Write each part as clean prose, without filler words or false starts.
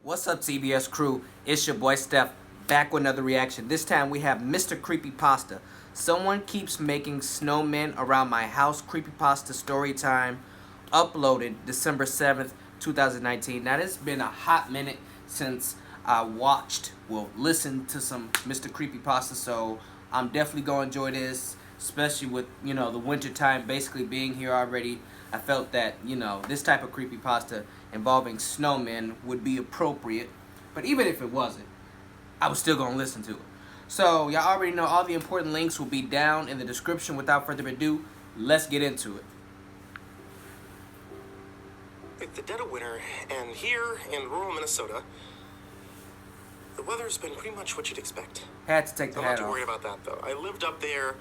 What's up, CBS crew? It's your boy Steph, back with another reaction. This time we have Mr. Creepypasta. Someone keeps making snowmen around my house. Creepypasta Storytime, uploaded December 7th, 2019. Now, it's been a hot minute since I listened to some Mr. Creepypasta, so I'm definitely going to enjoy this, especially with, the winter time basically being here already. I felt that, this type of creepypasta involving snowmen would be appropriate. But even if it wasn't, I was still going to listen to it. So, y'all already know all the important links will be down in the description. Without further ado, let's get into it. It's the dead of winter, and here in rural Minnesota, the weather's been pretty much what you'd expect. Had to take the hat off. I'm not too worried about that, though. I lived up there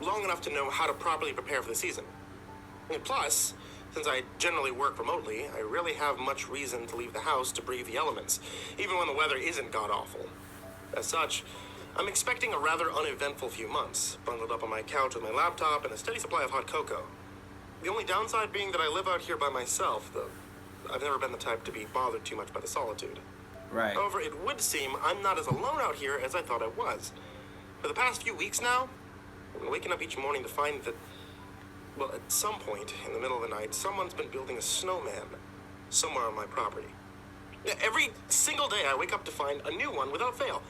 long enough to know how to properly prepare for the season. And plus, since I generally work remotely, I rarely have much reason to leave the house to brave the elements, even when the weather isn't god-awful. As such, I'm expecting a rather uneventful few months, bundled up on my couch with my laptop and a steady supply of hot cocoa. The only downside being that I live out here by myself, though I've never been the type to be bothered too much by the solitude. Right. However, it would seem I'm not as alone out here as I thought I was. For the past few weeks now, I've been waking up each morning to find that, well, at some point in the middle of the night, someone's been building a snowman somewhere on my property. Every single day I wake up to find a new one without fail.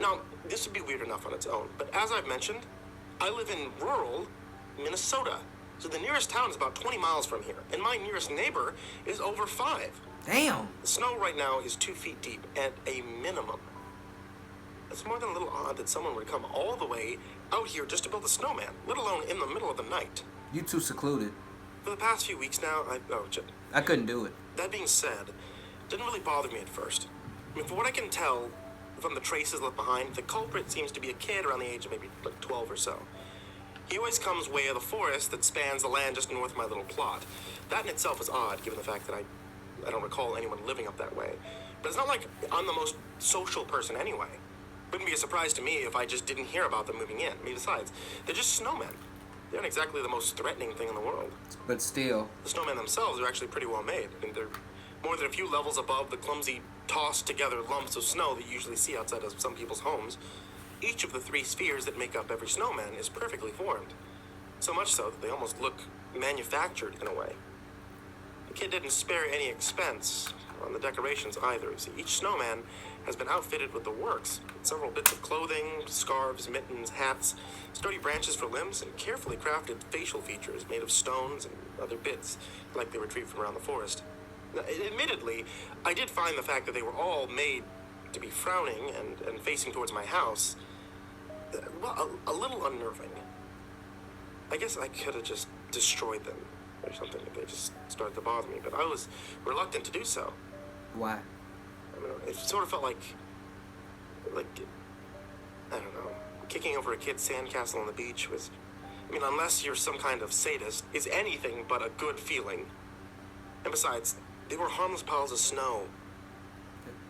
Now, this would be weird enough on its own, but as I've mentioned, I live in rural Minnesota. So the nearest town is about 20 miles from here, and my nearest neighbor is over 5. Damn. The snow right now is 2 feet deep at a minimum. It's more than a little odd that someone would come all the way out here just to build a snowman, let alone in the middle of the night. You too secluded. For the past few weeks now, I couldn't do it. That being said, it didn't really bother me at first. I mean, from what I can tell from the traces left behind, the culprit seems to be a kid around the age of maybe like 12 or so. He always comes way of the forest that spans the land just north of my little plot. That in itself is odd, given the fact that I don't recall anyone living up that way. But it's not like I'm the most social person anyway. Wouldn't be a surprise to me if I just didn't hear about them moving in. I mean, besides, they're just snowmen. They aren't exactly the most threatening thing in the world. But still. The snowmen themselves are actually pretty well made. I mean, they're more than a few levels above the clumsy, tossed-together lumps of snow that you usually see outside of some people's homes. Each of the 3 spheres that make up every snowman is perfectly formed. So much so that they almost look manufactured in a way. The kid didn't spare any expense on the decorations either. See, each snowman has been outfitted with the works. Several bits of clothing, scarves, mittens, hats, sturdy branches for limbs, and carefully crafted facial features made of stones and other bits, like they retrieved from around the forest. Now, admittedly, I did find the fact that they were all made to be frowning and facing towards my house, well, a little unnerving. I guess I could have just destroyed them or something if they just started to bother me, but I was reluctant to do so. Why? I mean, it sort of felt like, I don't know, kicking over a kid's sandcastle on the beach was, I mean, unless you're some kind of sadist, is anything but a good feeling. And besides, they were harmless piles of snow.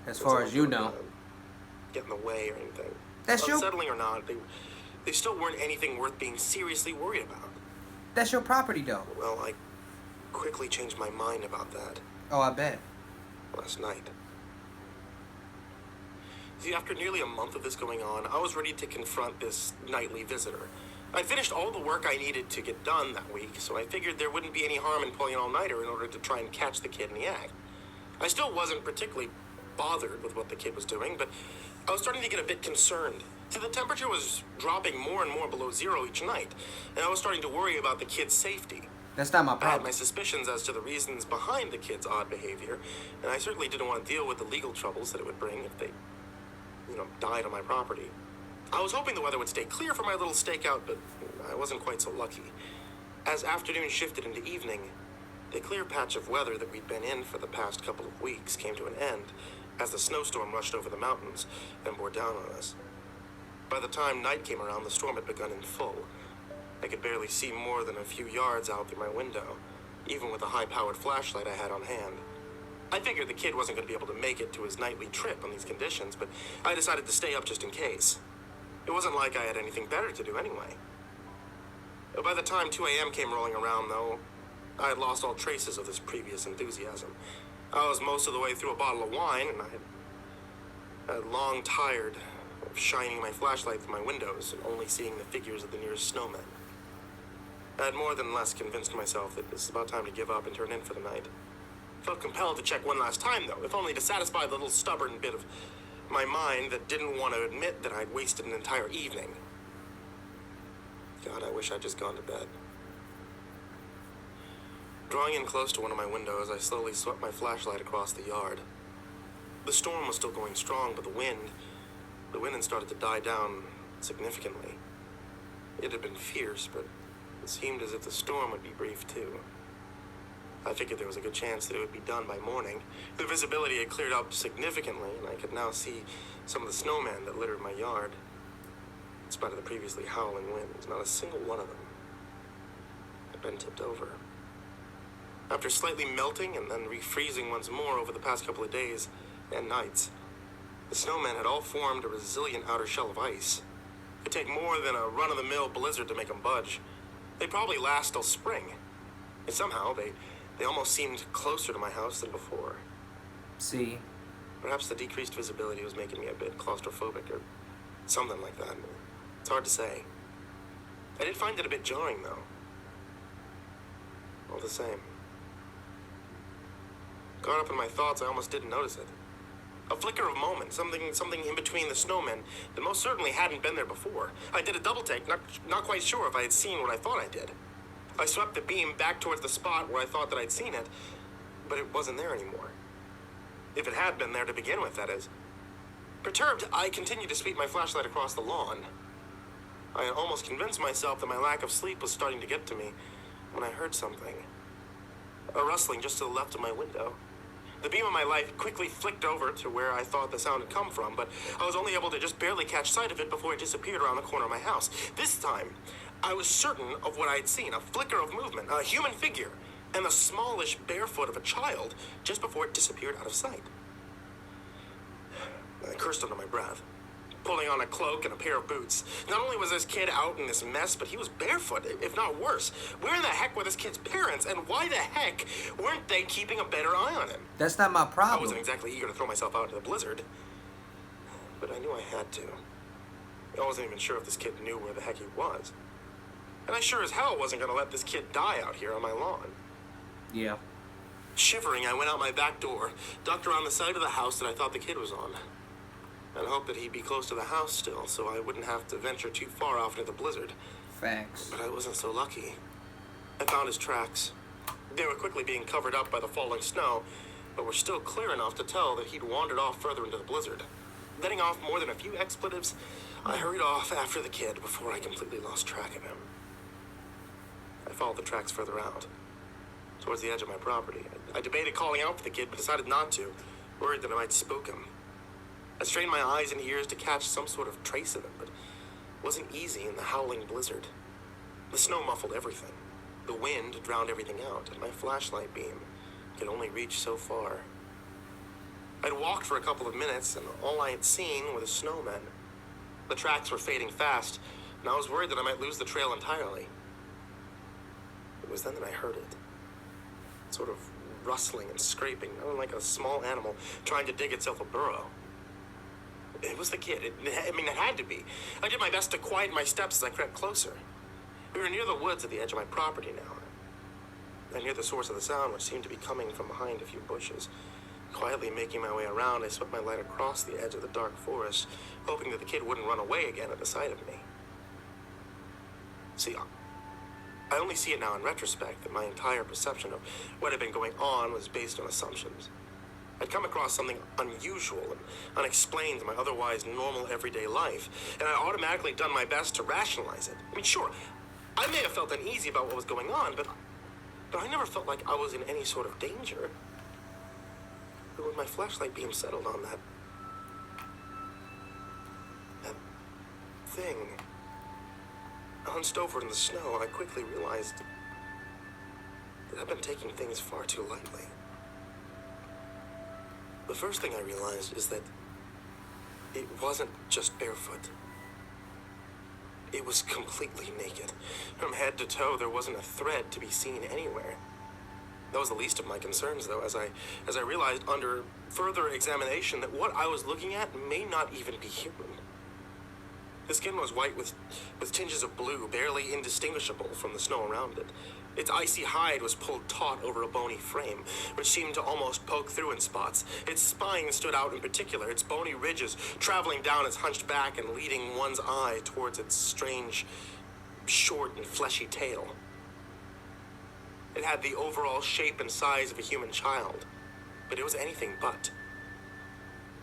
As far as you know. Get in the way or anything. That's your... Unsettling or not, they still weren't anything worth being seriously worried about. That's your property, though. Well, I quickly changed my mind about that. Oh, I bet. Last night. See, after nearly a month of this going on, I was ready to confront this nightly visitor. I'd finished all the work I needed to get done that week, so I figured there wouldn't be any harm in pulling an all-nighter in order to try and catch the kid in the act. I still wasn't particularly bothered with what the kid was doing, but I was starting to get a bit concerned. See, the temperature was dropping more and more below zero each night, and I was starting to worry about the kid's safety. That's not my problem. I had my suspicions as to the reasons behind the kid's odd behavior, and I certainly didn't want to deal with the legal troubles that it would bring if they, died on my property. I was hoping the weather would stay clear for my little stakeout, but I wasn't quite so lucky. As afternoon shifted into evening, the clear patch of weather that we'd been in for the past couple of weeks came to an end as the snowstorm rushed over the mountains and bore down on us. By the time night came around, the storm had begun in full. I could barely see more than a few yards out through my window, even with the high-powered flashlight I had on hand. I figured the kid wasn't going to be able to make it to his nightly trip on these conditions, but I decided to stay up just in case. It wasn't like I had anything better to do anyway. By the time 2 a.m. came rolling around, though, I had lost all traces of this previous enthusiasm. I was most of the way through a bottle of wine, and I had I'm long tired of shining my flashlight through my windows and only seeing the figures of the nearest snowmen. I had more than less convinced myself that it's about time to give up and turn in for the night. Felt compelled to check one last time, though, if only to satisfy the little stubborn bit of my mind that didn't want to admit that I'd wasted an entire evening. God, I wish I'd just gone to bed. Drawing in close to one of my windows, I slowly swept my flashlight across the yard. The storm was still going strong, but the wind had started to die down significantly. It had been fierce, but it seemed as if the storm would be brief, too. I figured there was a good chance that it would be done by morning. The visibility had cleared up significantly, and I could now see some of the snowmen that littered my yard. In spite of the previously howling winds, not a single one of them had been tipped over. After slightly melting and then refreezing once more over the past couple of days and nights, the snowmen had all formed a resilient outer shell of ice. It'd take more than a run-of-the-mill blizzard to make them budge. They'd probably last till spring. And somehow, they almost seemed closer to my house than before. See? Perhaps the decreased visibility was making me a bit claustrophobic or something like that. It's hard to say. I did find it a bit jarring, though. All the same. Caught up in my thoughts, I almost didn't notice it. A flicker of a moment, something in between the snowmen that most certainly hadn't been there before. I did a double take, not quite sure if I had seen what I thought I did. I swept the beam back towards the spot where I thought that I'd seen it, but it wasn't there anymore. If it had been there to begin with, that is. Perturbed, I continued to sweep my flashlight across the lawn. I had almost convinced myself that my lack of sleep was starting to get to me when I heard something. A rustling just to the left of my window. The beam of my light quickly flicked over to where I thought the sound had come from, but I was only able to just barely catch sight of it before it disappeared around the corner of my house. This time, I was certain of what I'd seen, a flicker of movement, a human figure, and the smallish bare foot of a child just before it disappeared out of sight. I cursed under my breath, pulling on a cloak and a pair of boots. Not only was this kid out in this mess, but he was barefoot, if not worse. Where in the heck were this kid's parents, and why the heck weren't they keeping a better eye on him? That's not my problem. I wasn't exactly eager to throw myself out into the blizzard, but I knew I had to. I wasn't even sure if this kid knew where the heck he was. And I sure as hell wasn't going to let this kid die out here on my lawn. Yeah. Shivering, I went out my back door, ducked around the side of the house that I thought the kid was on, and hoped that he'd be close to the house still, so I wouldn't have to venture too far off into the blizzard. Facts. But I wasn't so lucky. I found his tracks. They were quickly being covered up by the falling snow, but were still clear enough to tell that he'd wandered off further into the blizzard. Letting off more than a few expletives, I hurried off after the kid before I completely lost track of him. I followed the tracks further out, towards the edge of my property. I debated calling out for the kid, but decided not to, worried that I might spook him. I strained my eyes and ears to catch some sort of trace of him, but it wasn't easy in the howling blizzard. The snow muffled everything. The wind drowned everything out, and my flashlight beam could only reach so far. I'd walked for a couple of minutes, and all I had seen were the snowmen. The tracks were fading fast, and I was worried that I might lose the trail entirely. It was then that I heard it. Sort of rustling and scraping, like a small animal trying to dig itself a burrow. It was the kid. It had to be. I did my best to quieten my steps as I crept closer. We were near the woods at the edge of my property now. I near the source of the sound, which seemed to be coming from behind a few bushes. Quietly making my way around, I swept my light across the edge of the dark forest, hoping that the kid wouldn't run away again at the sight of me. See, I only see it now in retrospect that my entire perception of what had been going on was based on assumptions. I'd come across something unusual and unexplained in my otherwise normal everyday life, and I'd automatically done my best to rationalize it. I mean, sure, I may have felt uneasy about what was going on, but I never felt like I was in any sort of danger. But when my flashlight beam settled on that thing, hunched over in the snow, I quickly realized that I've been taking things far too lightly. The first thing I realized is that it wasn't just barefoot. It was completely naked. From head to toe, there wasn't a thread to be seen anywhere. That was the least of my concerns, though, as I realized under further examination that what I was looking at may not even be human. The skin was white with tinges of blue, barely indistinguishable from the snow around it. Its icy hide was pulled taut over a bony frame, which seemed to almost poke through in spots. Its spine stood out in particular, its bony ridges traveling down its hunched back and leading one's eye towards its strange, short and fleshy tail. It had the overall shape and size of a human child, but it was anything but.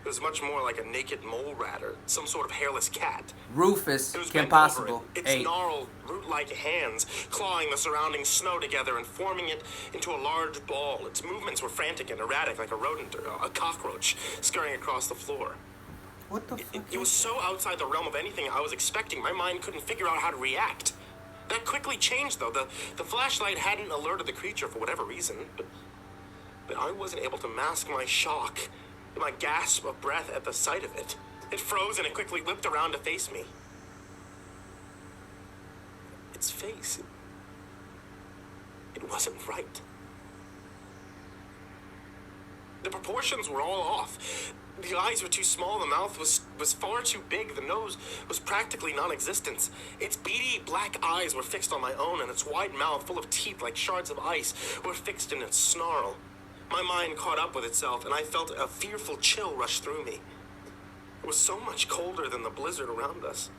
It was much more like a naked mole rat or some sort of hairless cat. Rufus, It was Kim bent Possible. over, its Hey, gnarled, root-like hands clawing the surrounding snow together and forming it into a large ball. Its movements were frantic and erratic, like a rodent or a cockroach scurrying across the floor. what the fuck? It was so outside the realm of anything I was expecting, my mind couldn't figure out how to react. That quickly changed, though. The flashlight hadn't alerted the creature for whatever reason, but I wasn't able to mask my shock, my gasp of breath at the sight of it. It froze and it quickly whipped around to face me. Its face, it wasn't right. The proportions were all off. The eyes were too small, the mouth was far too big, the nose was practically non-existent. Its beady black eyes were fixed on my own, and its wide mouth, full of teeth like shards of ice, were fixed in its snarl. My mind caught up with itself, and I felt a fearful chill rush through me. It was so much colder than the blizzard around us.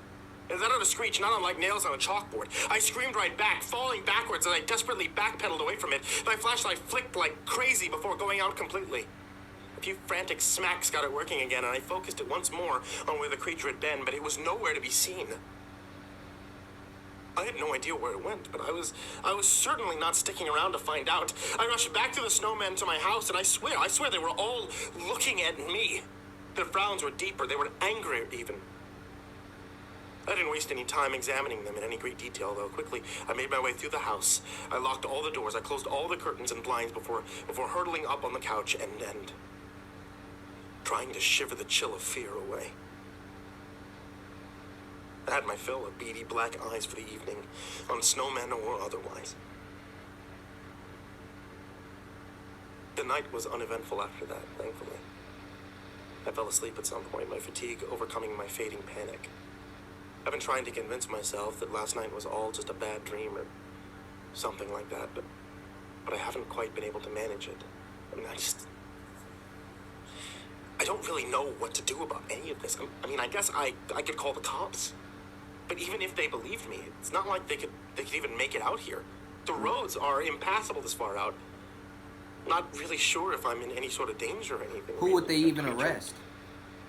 It let out a screech, not unlike nails on a chalkboard. I screamed right back, falling backwards as I desperately backpedaled away from it. My flashlight flicked like crazy before going out completely. A few frantic smacks got it working again, and I focused it once more on where the creature had been, but it was nowhere to be seen. I had no idea where it went, but I was certainly not sticking around to find out. I rushed back to the Snowmen to my house, and I swear they were all looking at me. Their frowns were deeper, they were angrier even. I didn't waste any time examining them in any great detail, though. Quickly, I made my way through the house. I locked all the doors, I closed all the curtains and blinds before hurtling up on the couch and trying to shiver the chill of fear away. I had my fill of beady black eyes for the evening, on snowmen or otherwise. The night was uneventful after that, thankfully. I fell asleep at some point, my fatigue overcoming my fading panic. I've been trying to convince myself that last night was all just a bad dream or something like that, but I haven't quite been able to manage it. I mean, I don't really know what to do about any of this. I mean, I guess I could call the cops. But even if they believed me, it's not like they could even make it out here. The roads are impassable this far out. Not really sure if I'm in any sort of danger or anything. Who would they even arrest?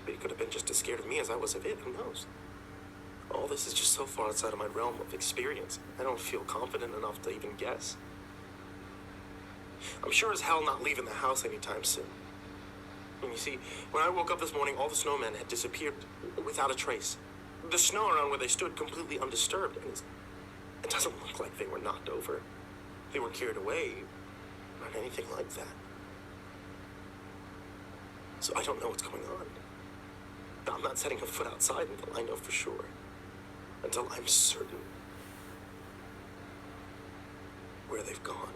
They could have been just as scared of me as I was of it. Who knows? All this is just so far outside of my realm of experience. I don't feel confident enough to even guess. I'm sure as hell not leaving the house anytime soon. And you see, when I woke up this morning, all the snowmen had disappeared without a trace. The snow around where they stood completely undisturbed, and it doesn't look like they were knocked over. They were carried away, not anything like that. So I don't know what's going on. I'm not setting a foot outside until I know for sure. Until I'm certain where they've gone.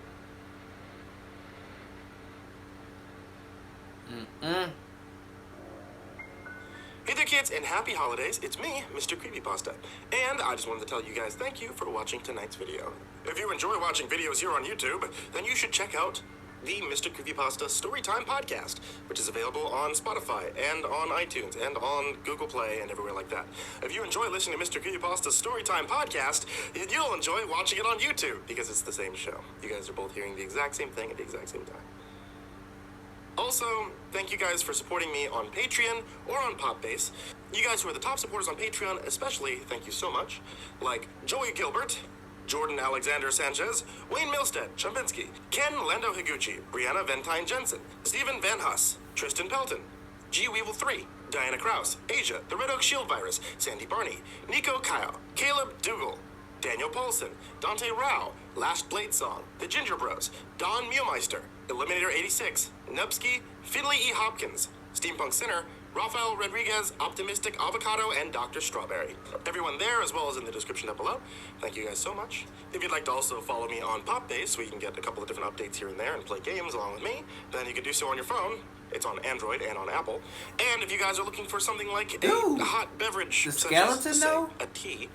Hey there, kids, and happy holidays. It's me, Mr. Creepypasta. And I just wanted to tell you guys thank you for watching tonight's video. If you enjoy watching videos here on YouTube, then you should check out the Mr. Creepypasta Storytime podcast, which is available on Spotify and on iTunes and on Google Play and everywhere like that. If you enjoy listening to Mr. Creepypasta's Storytime podcast, you'll enjoy watching it on YouTube because it's the same show. You guys are both hearing the exact same thing at the exact same time. Also, thank you guys for supporting me on Patreon or on Popbase. You guys who are the top supporters on Patreon especially, thank you so much. Like Joey Gilbert, Jordan Alexander Sanchez, Wayne Milstead, Champinski, Ken Lando Higuchi, Brianna Ventine Jensen, Stephen Van Huss, Tristan Pelton, G Weevil 3, Diana Kraus, Asia, the Red Oak Shield Virus, Sandy Barney, Nico Kyle, Caleb Dougal, Daniel Paulson, Dante Rao, Last Blade Song, The Ginger Bros, Don Mealmeister, Eliminator 86, Nubsky, Finley E. Hopkins, Steampunk Sinner, Rafael Rodriguez, Optimistic Avocado, and Dr. Strawberry. Everyone there, as well as in the description down below. Thank you guys so much. If you'd like to also follow me on Popbase, so you can get a couple of different updates here and there and play games along with me, then you can do so on your phone. It's on Android and on Apple. And if you guys are looking for something like a hot beverage, the such skeleton, as, say, though? a tea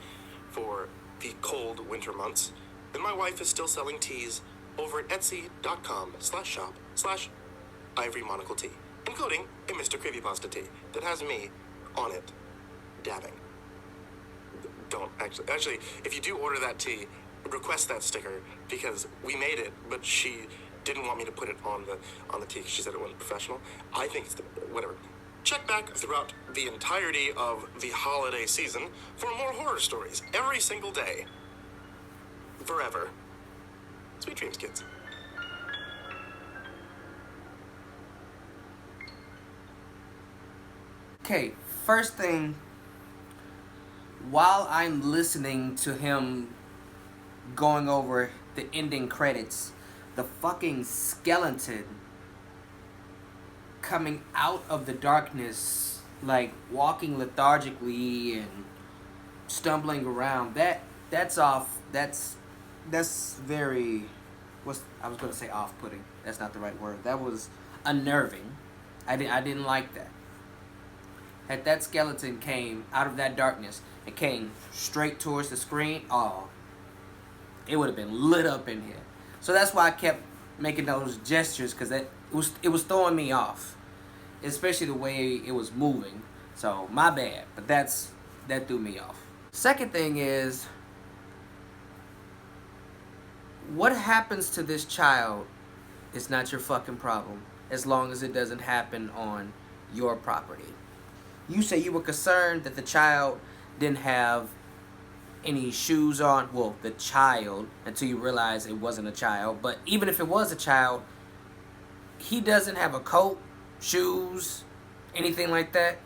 for the cold winter months, then my wife is still selling teas over at etsy.com/shop/ivorymonocletea, including a Mr. Creepypasta tee that has me on it, dabbing. Don't actually, if you do order that tee, request that sticker, because we made it, but she didn't want me to put it on the tee because she said it wasn't professional. I think it's whatever. Check back throughout the entirety of the holiday season for more horror stories every single day. Forever. Sweet dreams, kids. Okay, first thing, while I'm listening to him going over the ending credits, the fucking skeleton coming out of the darkness, like walking lethargically and stumbling around, that's very, I was gonna say off-putting. That's not the right word. That was unnerving. I didn't like that. Had that skeleton came out of that darkness and came straight towards the screen, oh, it would have been lit up in here. So that's why I kept making those gestures, because it was throwing me off, especially the way it was moving. So my bad, but that threw me off. Second thing is, what happens to this child is not your fucking problem, as long as it doesn't happen on your property. You say you were concerned that the child didn't have any shoes on. Well, the child, until you realize it wasn't a child. But even if it was a child, he doesn't have a coat, shoes, anything like that,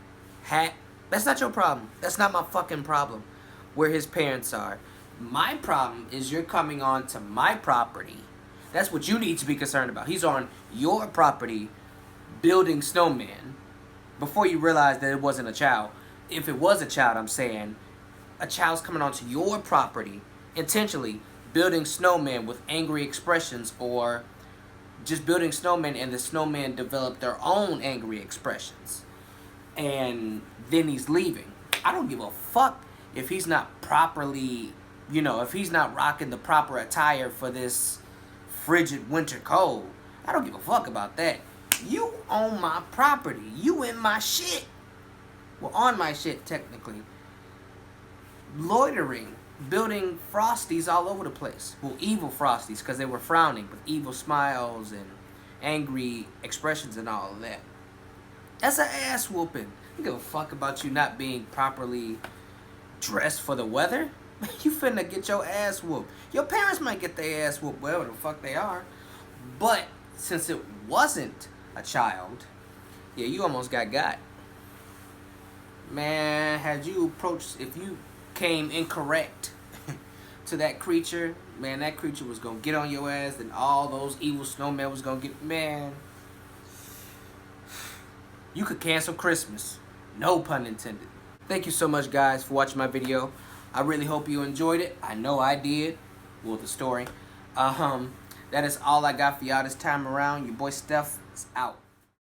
hat. That's not your problem. That's not my fucking problem, where his parents are. My problem is you're coming on to my property. That's what you need to be concerned about. He's on your property building snowmen before you realize that it wasn't a child. If it was a child, I'm saying, a child's coming onto your property intentionally building snowmen with angry expressions, or just building snowmen and the snowmen develop their own angry expressions. And then he's leaving. I don't give a fuck if he's not properly, if he's not rocking the proper attire for this frigid winter cold. I don't give a fuck about that. You own my property. You in my shit. Well, on my shit, technically. Loitering, building frosties all over the place. Well, evil frosties, because they were frowning with evil smiles and angry expressions and all of that. That's an ass whooping. I don't give a fuck about you not being properly dressed for the weather. You finna get your ass whooped. Your parents might get their ass whooped, wherever the fuck they are. But since it wasn't a child, yeah, you almost got. Man, had you approached, if you came incorrect to that creature, man, that creature was gonna get on your ass, and all those evil snowmen was gonna get, man. You could cancel Christmas. No pun intended. Thank you so much, guys, for watching my video. I really hope you enjoyed it. I know I did. Well, the story. That is all I got for y'all this time around. Your boy Steph is out.